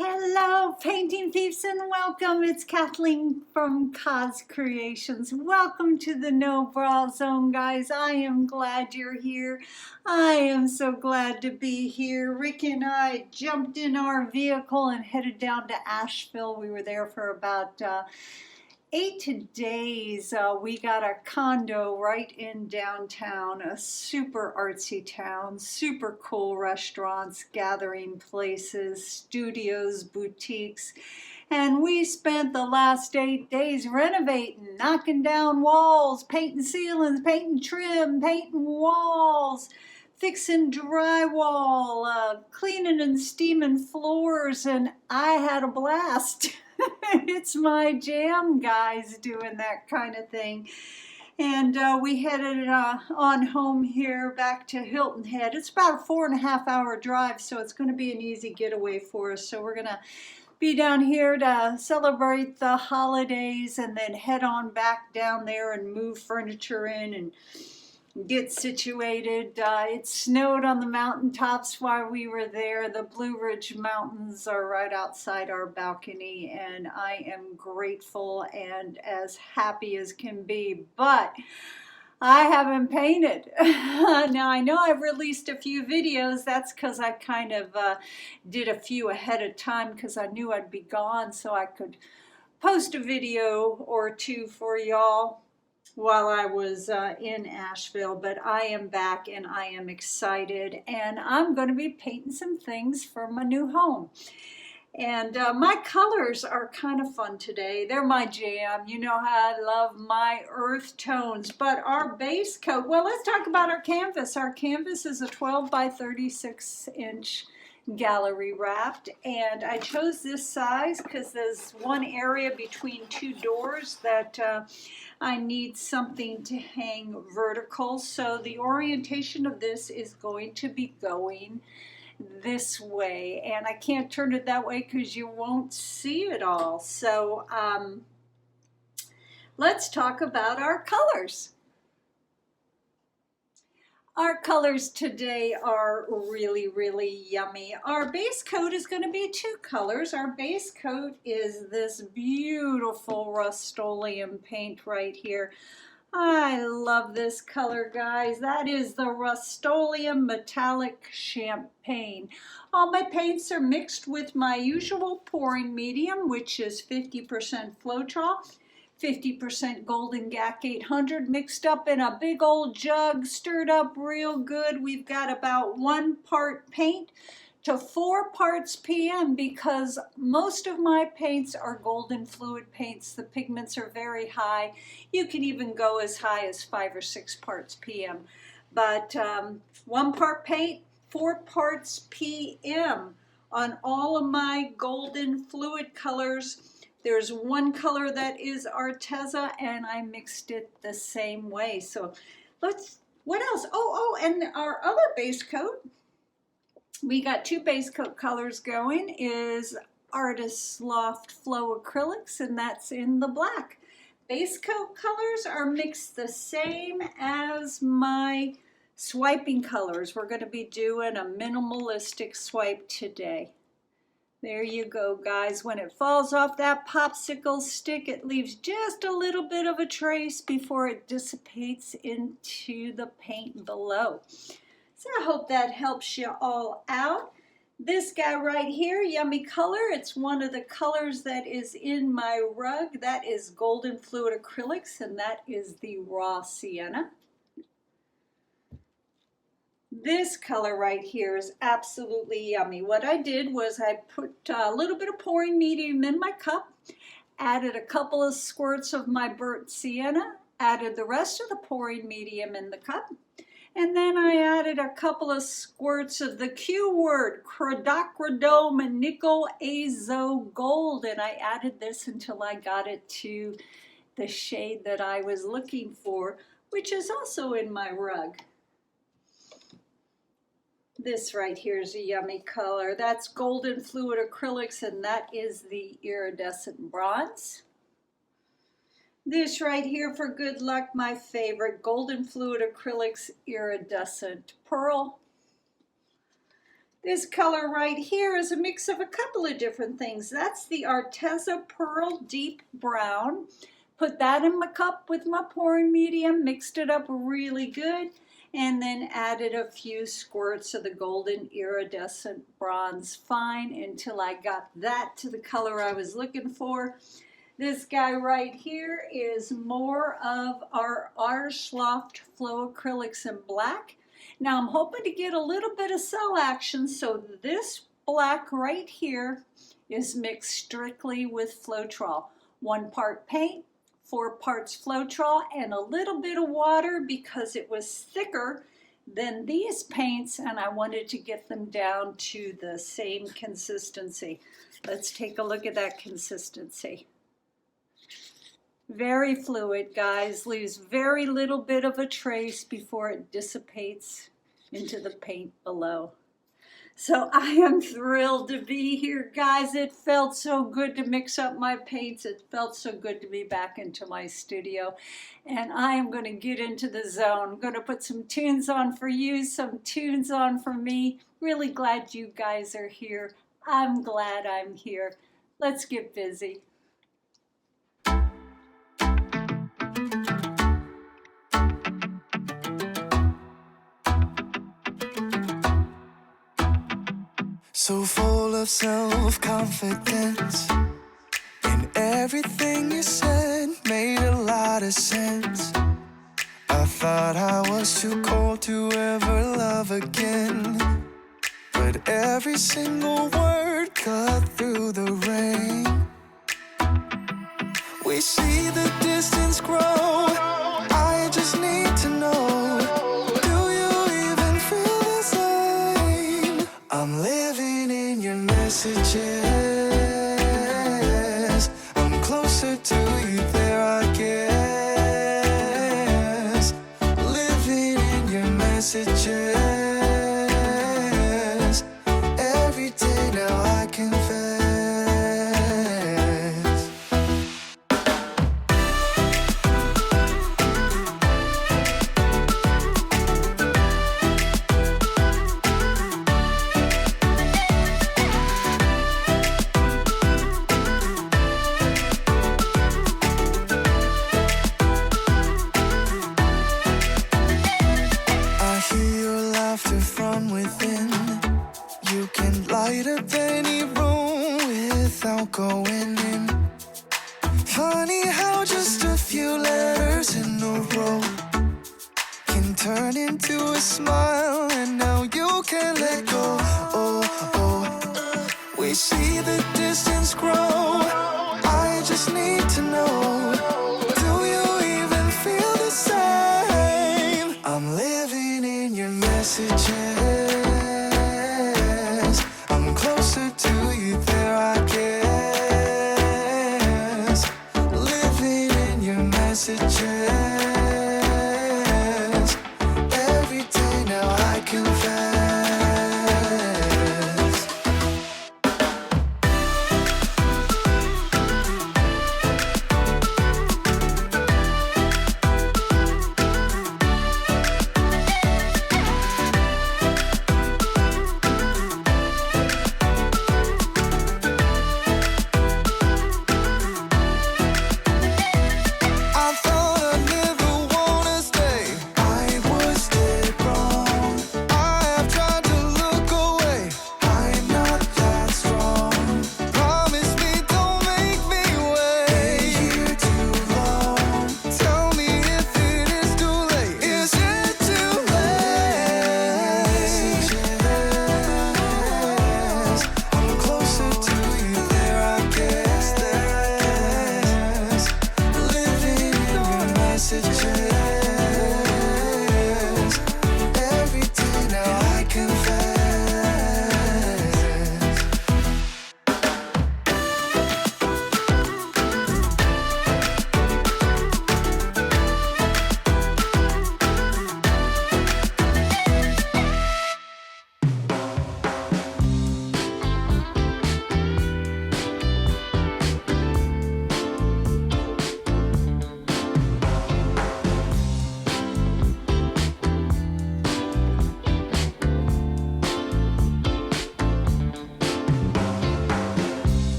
Hello, painting peeps, and welcome. It's Kathleen from COZ Creations. Welcome to the No Bra Zone, guys. I am glad you're here. I am so glad to be here. Rick and I jumped in our vehicle and headed down to Asheville. We were there for about 8 days. We got a condo right in downtown, a super artsy town, super cool restaurants, gathering places, studios, boutiques. And we spent the last 8 days renovating, knocking down walls, painting ceilings, painting trim, painting walls, fixing drywall, cleaning and steaming floors, and I had a blast. It's my jam, guys, doing that kind of thing. And we headed on home here back to Hilton Head. It's about a 4.5-hour drive, so it's going to be an easy getaway for us. So we're going to be down here to celebrate the holidays and then head on back down there and move furniture in and get situated. It snowed on the mountaintops while we were there. The Blue Ridge Mountains are right outside our balcony, and I am grateful and as happy as can be. But I haven't painted. Now, I know I've released a few videos. That's because I kind of did a few ahead of time because I knew I'd be gone, so I could post a video or two for y'all while I was in Asheville. But I am back and I am excited, and I'm going to be painting some things for my new home. And my colors are kind of fun today. They're my jam. You know how I love my earth tones. But our base coat, well, let's talk about our canvas. Our canvas is a 12 by 36 inch gallery wrapped, and I chose this size because there's one area between two doors that I need something to hang vertical. So the orientation of this is going to be going this way, and I can't turn it that way because you won't see it all. So let's talk about our colors. Our colors today are really, really yummy. Our base coat is going to be two colors. Our base coat is this beautiful Rust-oleum paint right here. I love this color, guys. That is the Rust-oleum Metallic Champagne. All my paints are mixed with my usual pouring medium, which is 50% Floetrol, 50% Golden Gak 800, mixed up in a big old jug, stirred up real good. We've got about 1 part paint to 4 parts PM because most of my paints are golden fluid paints. The pigments are very high. You can even go as high as 5 or 6 parts PM. But 1 part paint, 4 parts PM on all of my golden fluid colors. There's one color that is Arteza, and I mixed it the same way. So what else? Oh, and our other base coat, we got 2 base coat colors going, is Artist Loft Flow Acrylics, and that's in the black. Base coat colors are mixed the same as my swiping colors. We're going to be doing a minimalistic swipe today. There you go, guys. When it falls off that popsicle stick, it leaves just a little bit of a trace before it dissipates into the paint below. So I hope that helps you all out. This guy right here, yummy color. It's one of the colors that is in my rug. That is Golden Fluid Acrylics, and that is the raw Sienna. This color right here is absolutely yummy. What I did was I put a little bit of pouring medium in my cup, added a couple of squirts of my burnt sienna, added the rest of the pouring medium in the cup, and then I added a couple of squirts of the Q word, Crodocrodome Nickel Azo Gold, and I added this until I got it to the shade that I was looking for, which is also in my rug. This right here is a yummy color. That's Golden Fluid Acrylics, and that is the Iridescent Bronze. This right here for good luck, my favorite, Golden Fluid Acrylics Iridescent Pearl. This color right here is a mix of a couple of different things. That's the Arteza Pearl Deep Brown. Put that in my cup with my pouring medium, mixed it up really good, and then added a few squirts of the golden iridescent bronze fine until I got that to the color I was looking for. This guy right here is more of our Loft Flow Acrylics in black. Now I'm hoping to get a little bit of cell action, so this black right here is mixed strictly with Floetrol. 1 part paint, 4 parts Floetrol, and a little bit of water because it was thicker than these paints and I wanted to get them down to the same consistency. Let's take a look at that consistency. Very fluid, guys, leaves very little bit of a trace before it dissipates into the paint below. So I am thrilled to be here, guys. It felt so good to mix up my paints. It felt so good to be back into my studio. And I am going to get into the zone. I'm going to put some tunes on for you, some tunes on for me. Really glad you guys are here. I'm glad I'm here. Let's get busy. So full of self-confidence, and everything you said made a lot of sense. I thought I was too cold to ever love again, but every single word cut through the rain. We see the distance grow, I just need to know, do you even feel the same? I'm living in your messages, I'm closer to you there I guess. Living in your messages, every day now I confess. Going in. Funny how just a few letters in a row can turn into a smile, and now you can't let go. Oh, oh, we see the distance grow, I just need to know,